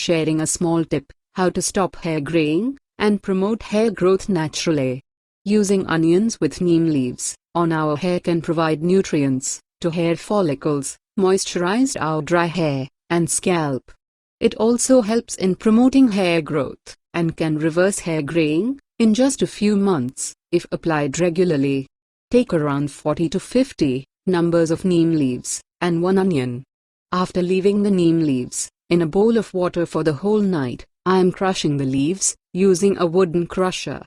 sharing a small tip: how to stop hair graying and promote hair growth naturally. Using onions with neem leaves on our hair can provide nutrients to hair follicles, moisturize our dry hair and scalp. It also helps in promoting hair growth and can reverse hair graying in just a few months if applied regularly. Take around 40 to 50 numbers of neem leaves and 1 onion. After leaving the neem leaves in a bowl of water for the whole night, I am crushing the leaves using a wooden crusher.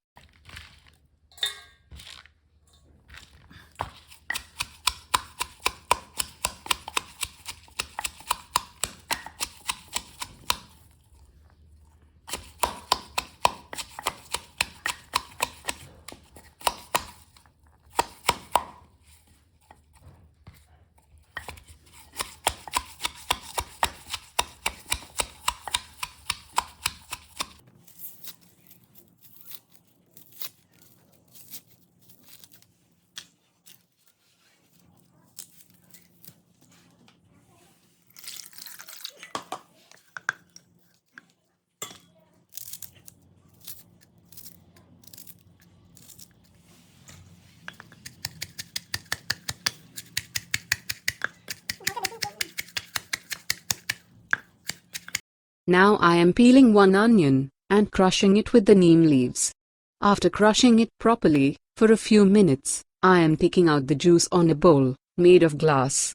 Now I am peeling 1 onion and crushing it with the neem leaves. After crushing it properly for a few minutes, I am taking out the juice on a bowl made of glass.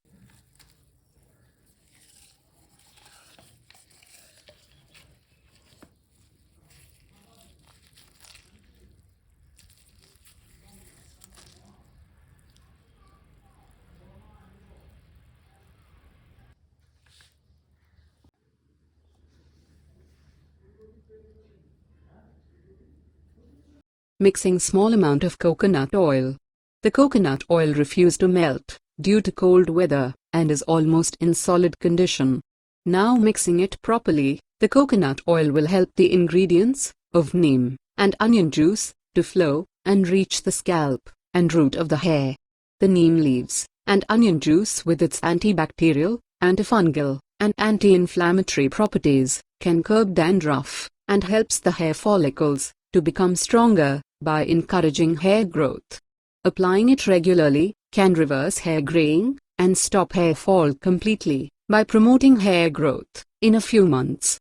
Mixing small amount of coconut oil. The coconut oil refused to melt due to cold weather and is almost in solid condition. Now mixing it properly, the coconut oil will help the ingredients of neem and onion juice to flow and reach the scalp and root of the hair. The neem leaves and onion juice with its antibacterial, antifungal, and anti-inflammatory properties can curb dandruff and helps the hair follicles to become stronger by encouraging hair growth. Applying it regularly can reverse hair graying and stop hair fall completely by promoting hair growth in a few months.